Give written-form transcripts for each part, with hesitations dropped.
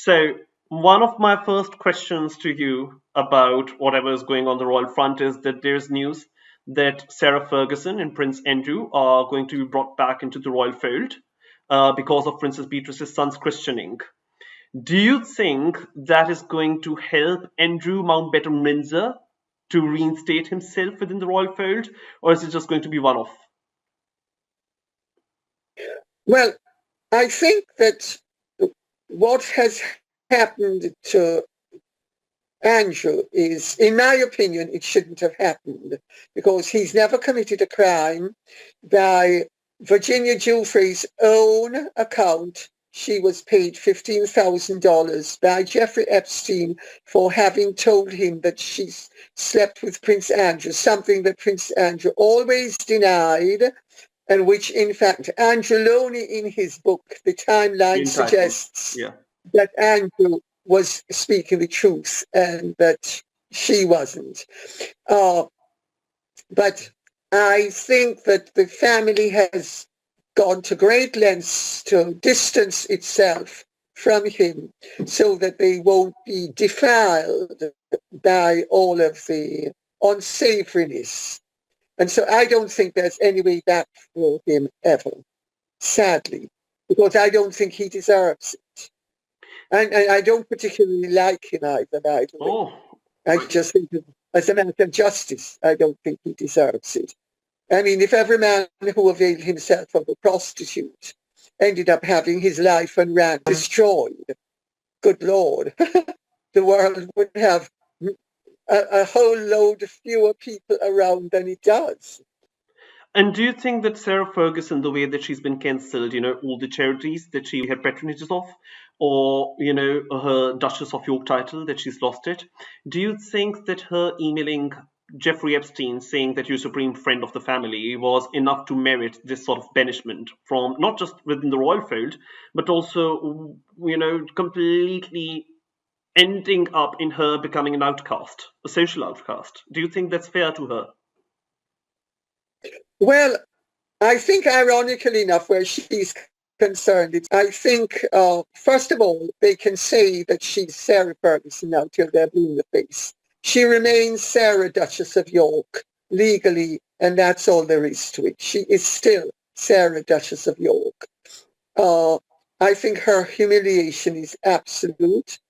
So, one of my first questions to you about whatever is going on the royal front is that there's news that Sarah Ferguson and Prince Andrew are going to be brought back into the royal fold because of Princess Beatrice's son's christening. Do you think that is going to help Andrew Mountbatten Windsor to reinstate himself within the royal fold, or is it just going to be one off? Well, I think that what has happened to Andrew is, in my opinion, it shouldn't have happened because he's never committed a crime. By Virginia Giuffre's own account, she was paid $15,000 by Jeffrey Epstein for having told him that she slept with Prince Andrew, something that Prince Andrew always denied, and which, in fact, Andrew Loney in his book, The Timeline, suggests that Andrew was speaking the truth and that she wasn't. But I think that the family has gone to great lengths to distance itself from him so that they won't be defiled by all of the unsavoriness. And so I don't think there's any way back for him ever, sadly, because I don't think he deserves it. And I don't particularly like him either, by the way. I just think that as a matter of justice, I don't think he deserves it. I mean, if every man who availed himself of a prostitute ended up having his life and rank destroyed, good Lord, the world would have a whole load of fewer people around than it does. And do you think that Sarah Ferguson, the way that she's been cancelled, all the charities that she had patronages of, or, her Duchess of York title, that she's lost it, do you think that her emailing Jeffrey Epstein saying that you're supreme friend of the family was enough to merit this sort of banishment from not just within the royal fold, but also, completely ending up in her becoming an outcast, a social outcast? Do you think that's fair to her? Well, I think ironically enough, where she's concerned, I think, first of all, they can say that she's Sarah Ferguson now till they're blue in the face. She remains Sarah, Duchess of York, legally, and that's all there is to it. She is still Sarah, Duchess of York. I think her humiliation is absolute.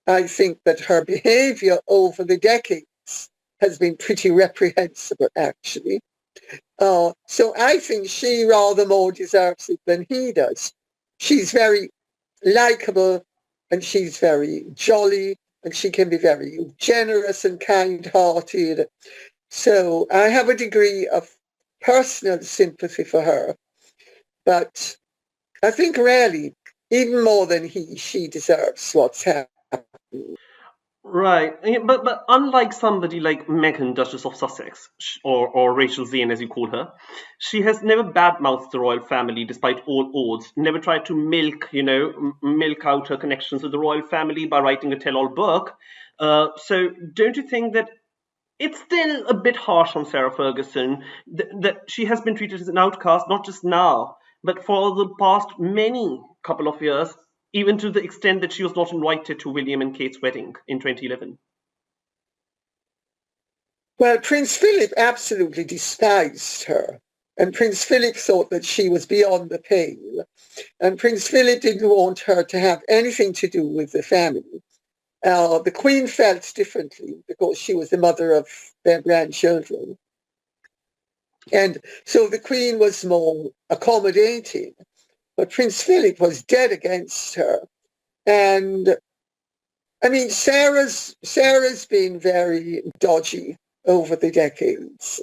I think that her behavior over the decades has been pretty reprehensible, actually. So I think she rather more deserves it than he does. She's very likable and she's very jolly and she can be very generous and kind-hearted. So I have a degree of personal sympathy for her. But I think really, even more than she deserves what's happened. Right, but unlike somebody like Meghan, Duchess of Sussex, or Rachel Zane, as you call her, she has never badmouthed the royal family despite all odds. Never tried to milk out her connections with the royal family by writing a tell-all book. So, don't you think that it's still a bit harsh on Sarah Ferguson that she has been treated as an outcast, not just now, but for the past many couple of years? Even to the extent that she was not invited to William and Kate's wedding in 2011. Well, Prince Philip absolutely despised her. And Prince Philip thought that she was beyond the pale. And Prince Philip didn't want her to have anything to do with the family. The Queen felt differently because she was the mother of their grandchildren. And so the Queen was more accommodating. But Prince Philip was dead against her. And I mean, Sarah's been very dodgy over the decades,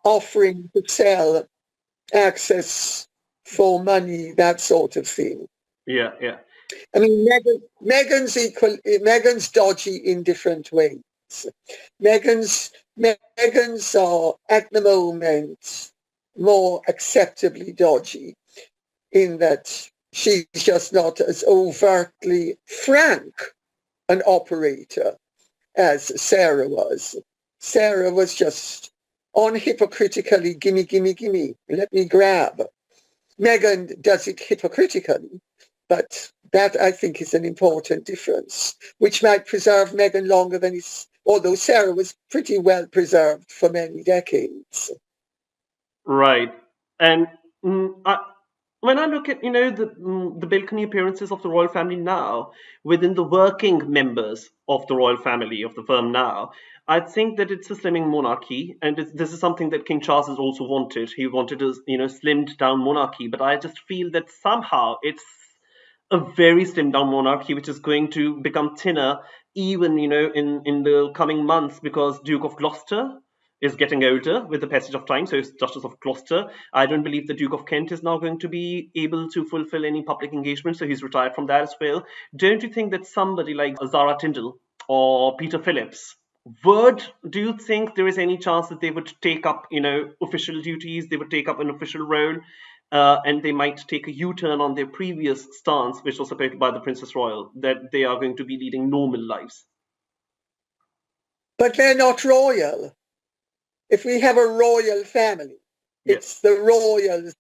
offering to sell access for money, that sort of thing. Yeah. I mean, Meghan's dodgy in different ways. Meghan's at the moment more acceptably dodgy in that she's just not as overtly frank an operator as Sarah was. Sarah was just unhypocritically gimme, let me grab. Meghan does it hypocritically, But that, I think, is an important difference, which might preserve Meghan longer than although Sarah was pretty well preserved for many decades. Right. And when I look at, the balcony appearances of the royal family now, within the working members of the royal family of the firm now, I think that it's a slimming monarchy, and this is something that King Charles has also wanted. He wanted a, slimmed down monarchy, but I just feel that somehow it's a very slimmed down monarchy which is going to become thinner even in the coming months, because Duke of Gloucester is getting older with the passage of time, so is Duchess of Gloucester. I don't believe the Duke of Kent is now going to be able to fulfill any public engagement, so he's retired from that as well. Don't you think that somebody like Zara Tindall or Peter Phillips do you think there is any chance that they would take up official duties, they would take up an official role, and they might take a U-turn on their previous stance, which was supported by the Princess Royal, that they are going to be leading normal lives? But they're not royal. If we have a royal family, Yes. it's the royals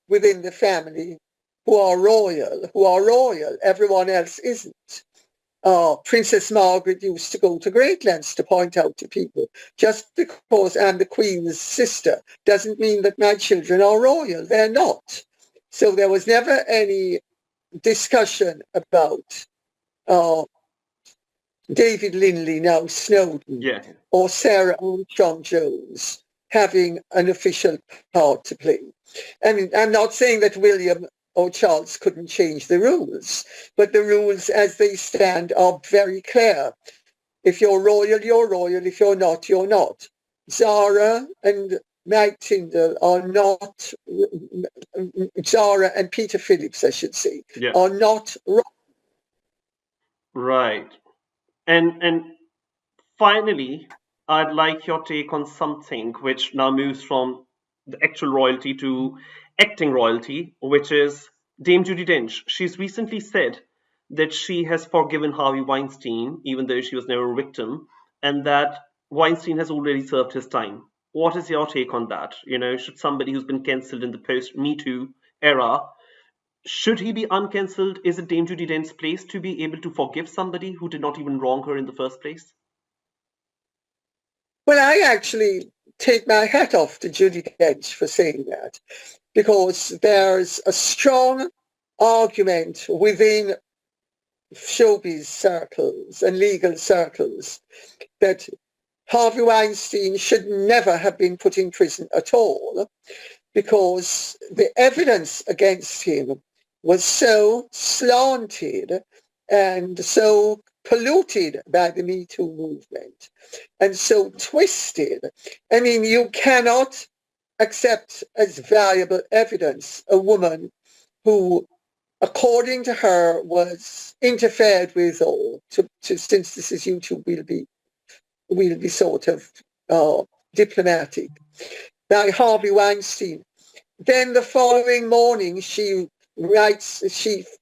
within the family who are royal. Everyone else isn't. Princess Margaret used to go to great lengths to point out to people, just because I'm the Queen's sister doesn't mean that my children are royal. They're not. So there was never any discussion about David Linley, now Snowden, Yeah. or Sarah Armstrong-Jones having an official part to play. I mean, I'm not saying that William or Charles couldn't change the rules, but the rules as they stand are very clear. If you're royal, you're royal. If you're not, you're not. Zara and Mike Tyndall are not, Zara and Peter Phillips, I should say, Yeah. are not royal. Right. And finally, I'd like your take on something which now moves from the actual royalty to acting royalty, which is Dame Judi Dench. She's recently said that she has forgiven Harvey Weinstein, even though she was never a victim, and that Weinstein has already served his time. What is your take on that? Should somebody who's been cancelled in the post Me Too era, should he be uncancelled? Is it Dame Judi Dench's place to be able to forgive somebody who did not even wrong her in the first place? Well, I actually take my hat off to Judi Dench for saying that, because there's a strong argument within showbiz circles and legal circles that Harvey Weinstein should never have been put in prison at all, because the evidence against him was so slanted and so polluted by the Me Too movement and so twisted. I mean, you cannot accept as valuable evidence a woman who, according to her, was interfered with, or since this is YouTube, we'll be sort of diplomatic, by Harvey Weinstein. Then the following morning, she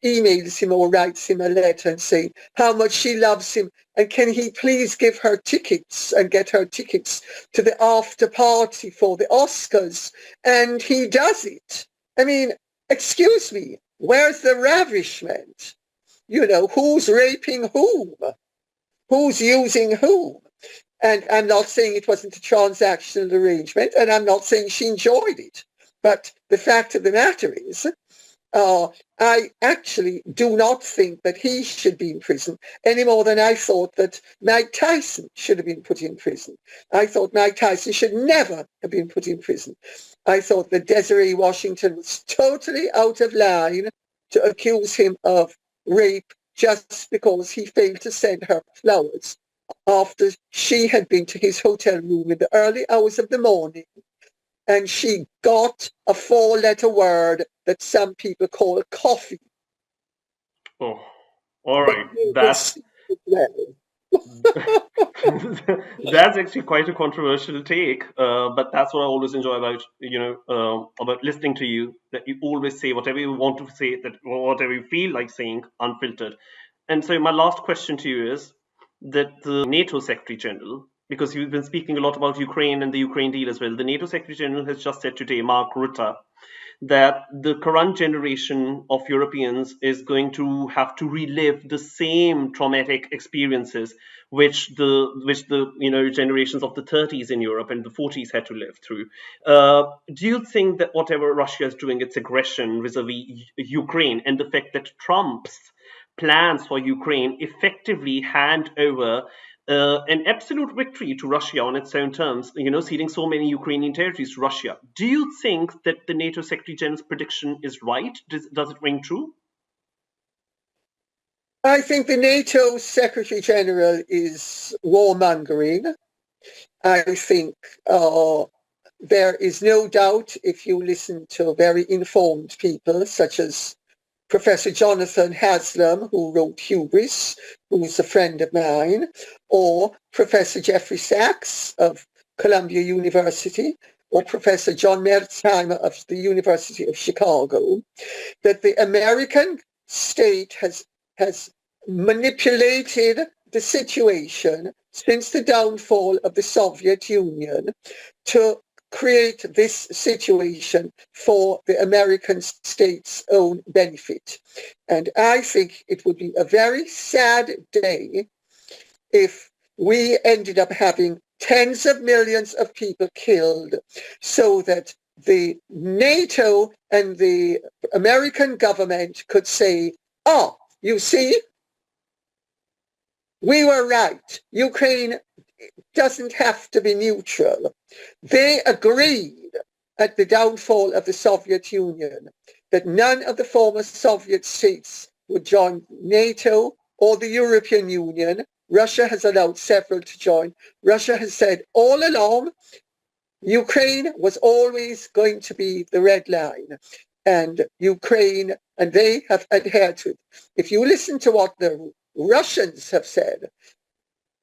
emails him or writes him a letter and saying how much she loves him, and can he please give her tickets and get her tickets to the after party for the Oscars. And he does it. I mean, excuse me, where's the ravishment? Who's raping whom? Who's using whom? And I'm not saying it wasn't a transactional arrangement, and I'm not saying she enjoyed it. But the fact of the matter is, I actually do not think that he should be in prison any more than I thought that Mike Tyson should have been put in prison. I thought Mike Tyson should never have been put in prison. I thought that Desiree Washington was totally out of line to accuse him of rape just because he failed to send her flowers after she had been to his hotel room in the early hours of the morning, and she got a 4-letter word that some people call coffee. Oh, all right. That's that's actually quite a controversial take, but that's what I always enjoy about about listening to you. That you always say whatever you want to say, that whatever you feel like saying, unfiltered. And so my last question to you is that the NATO Secretary General because you've been speaking a lot about Ukraine and the Ukraine deal as well. The NATO Secretary General has just said today, Mark Rutte, that the current generation of Europeans is going to have to relive the same traumatic experiences which the generations of the 30s in Europe and the 40s had to live through. Do you think that whatever Russia is doing, its aggression vis-a-vis Ukraine, and the fact that Trump's plans for Ukraine effectively hand over an absolute victory to Russia on its own terms, ceding so many Ukrainian territories to Russia. Do you think that the NATO Secretary General's prediction is right? Does it ring true? I think the NATO Secretary General is warmongering. I think there is no doubt, if you listen to very informed people such as Professor Jonathan Haslam, who wrote Hubris, who is a friend of mine, or Professor Jeffrey Sachs of Columbia University, or Professor John Merzheimer of the University of Chicago, that the American state has manipulated the situation since the downfall of the Soviet Union to create this situation for the American state's own benefit. And I think it would be a very sad day if we ended up having tens of millions of people killed so that the NATO and the American government could say, oh, you see, we were right. Ukraine doesn't have to be neutral. They agreed at the downfall of the Soviet Union that none of the former Soviet states would join NATO or the European Union. Russia has allowed several to join. Russia has said all along, Ukraine was always going to be the red line. And Ukraine, and they have adhered to it. If you listen to what the Russians have said,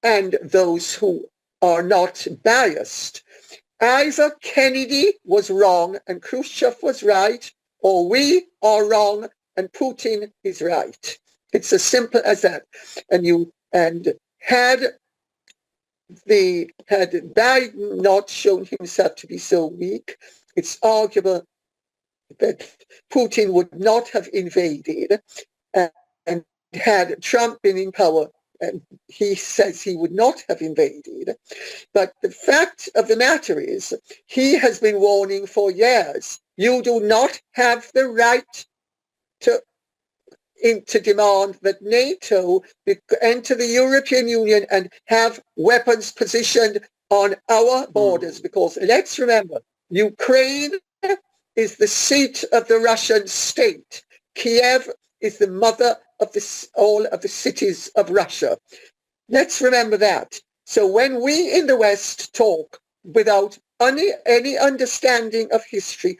and those who are not biased, either Kennedy was wrong and Khrushchev was right, or we are wrong and Putin is right. It's as simple as that. And had Biden not shown himself to be so weak, it's arguable that Putin would not have invaded, and had Trump been in power, and he says he would not have invaded. But the fact of the matter is, he has been warning for years, you do not have the right to demand that NATO enter the European Union and have weapons positioned on our borders. Because let's remember, Ukraine is the seat of the Russian state. Kiev is the mother of all of the cities of Russia. Let's remember that. So when we in the West talk without any understanding of history,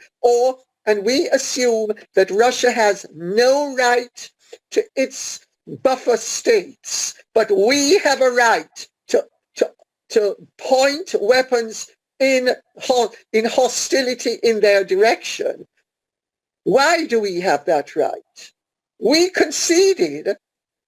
and we assume that Russia has no right to its buffer states, but we have a right to point weapons in hostility in their direction. Why do we have that right? We conceded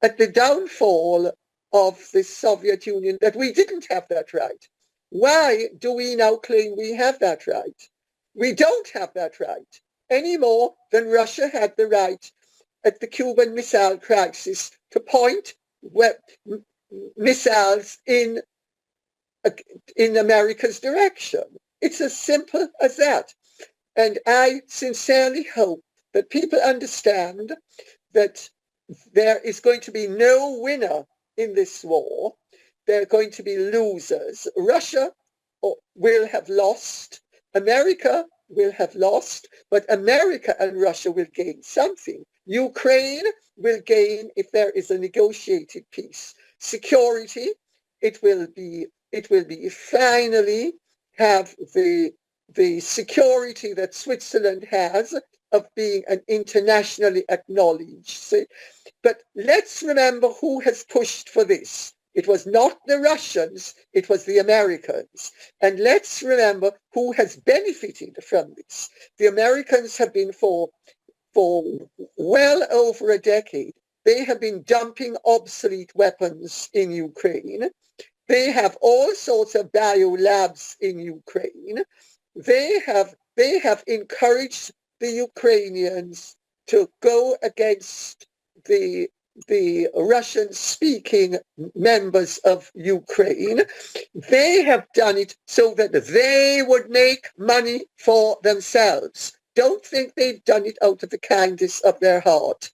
at the downfall of the Soviet Union that we didn't have that right. Why do we now claim we have that right? We don't have that right any more than Russia had the right at the Cuban Missile Crisis to point missiles in America's direction. It's as simple as that. And I sincerely hope that people understand that there is going to be no winner in this war. There are going to be losers. Russia will have lost. America will have lost, but America and Russia will gain something. Ukraine will gain if there is a negotiated peace. Security, it will be finally have the security that Switzerland has of being an internationally acknowledged. See? But let's remember who has pushed for this. It was not the Russians, it was the Americans. And let's remember who has benefited from this. The Americans have been for well over a decade, they have been dumping obsolete weapons in Ukraine. They have all sorts of biolabs in Ukraine. They have encouraged the Ukrainians to go against the Russian-speaking members of Ukraine. They have done it so that they would make money for themselves. Don't think they've done it out of the kindness of their heart.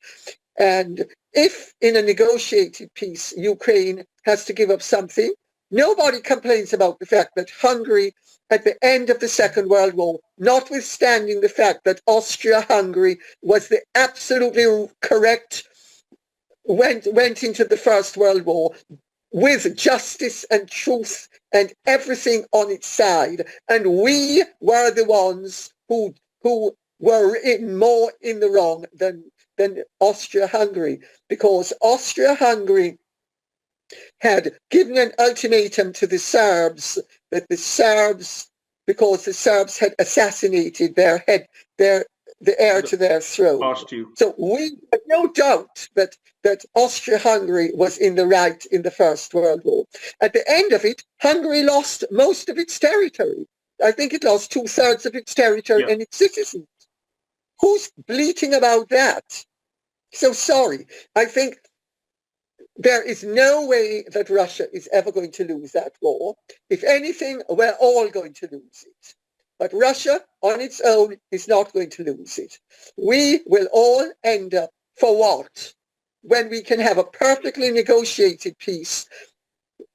And if in a negotiated peace, Ukraine has to give up something, nobody complains about the fact that Hungary, at the end of the Second World War, notwithstanding the fact that Austria-Hungary was the absolutely correct, went into the First World War with justice and truth and everything on its side. And we were the ones who were more in the wrong than Austria-Hungary, because Austria-Hungary had given an ultimatum to the Serbs that because the Serbs had assassinated the heir to their throne. So we have no doubt that Austria-Hungary was in the right in the First World War. At the end of it, Hungary lost most of its territory. I think it lost 2/3 of its territory and its citizens. Who's bleating about that? So sorry. I think there is no way that Russia is ever going to lose that war. If anything, we're all going to lose it. But Russia on its own is not going to lose it. We will all end up for what? When we can have a perfectly negotiated peace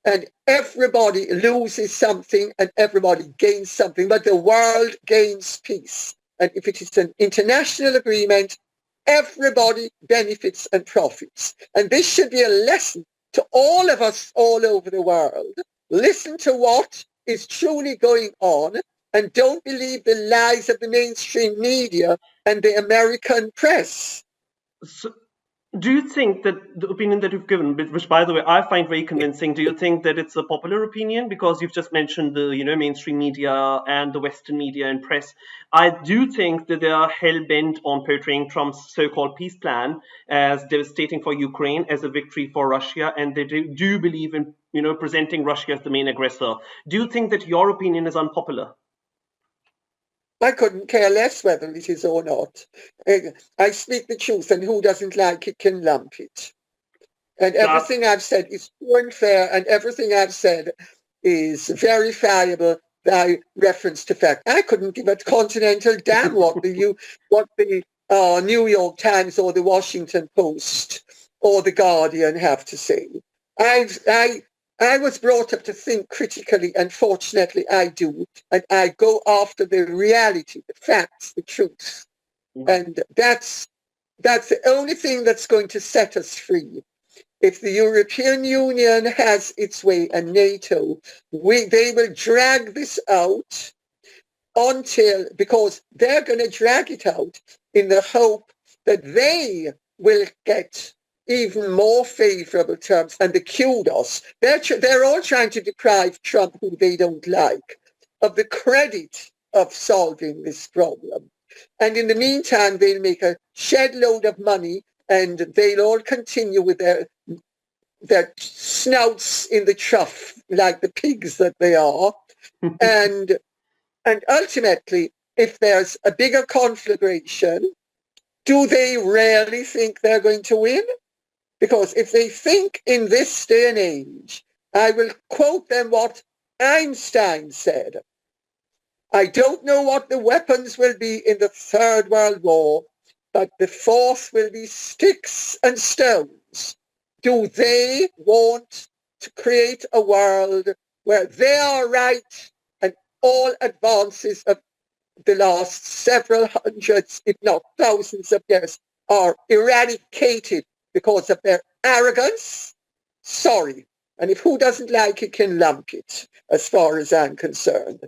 and everybody loses something and everybody gains something, but the world gains peace. And if it is an international agreement, everybody benefits and profits. And this should be a lesson to all of us all over the world. Listen to what is truly going on and don't believe the lies of the mainstream media and the American press. So, do you think that the opinion that you've given, which by the way I find very convincing, do you think that it's a popular opinion? Because you've just mentioned the mainstream media and the Western media and press. I do think that they are hell-bent on portraying Trump's so-called peace plan as devastating for Ukraine, as a victory for Russia, and they do believe in presenting Russia as the main aggressor. Do you think that your opinion is unpopular? I couldn't care less whether it is or not. I speak the truth, and who doesn't like it can lump it. And everything I've said is true and fair, and everything I've said is verifiable by reference to fact. I couldn't give a continental damn what the New York Times or the Washington Post or the Guardian have to say. I was brought up to think critically, and fortunately I do, and I go after the reality, the facts, the truth. And that's the only thing that's going to set us free. If the European Union has its way and NATO, they will drag this out because they're going to drag it out in the hope that they will get even more favorable terms and the kudos. They're all trying to deprive Trump, who they don't like, of the credit of solving this problem. And in the meantime, they'll make a shed load of money and they'll all continue with their snouts in the trough like the pigs that they are. and ultimately, if there's a bigger conflagration, do they really think they're going to win? Because if they think in this day and age, I will quote them what Weinstein said. I don't know what the weapons will be in the Third World War, but the fourth will be sticks and stones. Do they want to create a world where they are right and all advances of the last several hundreds, if not thousands of years, are eradicated because of their arrogance? Sorry. And if who doesn't like it can lump it, as far as I'm concerned.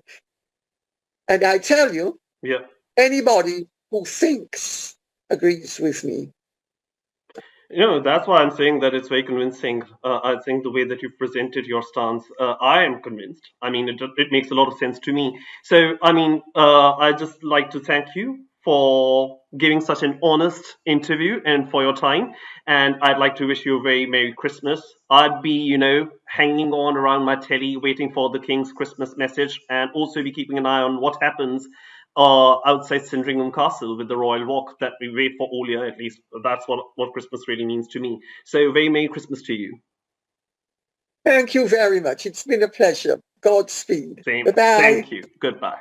And I tell you, anybody who thinks agrees with me. That's why I'm saying that it's very convincing. I think the way that you've presented your stance, I am convinced. I mean, it makes a lot of sense to me. So, I mean, I'd just like to thank you for giving such an honest interview and for your time. And I'd like to wish you a very Merry Christmas. I'd be, hanging on around my telly waiting for the King's Christmas message, and also be keeping an eye on what happens outside Sandringham Castle with the Royal Walk that we wait for all year. At least that's what Christmas really means to me. So very Merry Christmas to you. Thank you very much. It's been a pleasure. Godspeed. Same. Bye-bye. Thank you. Goodbye.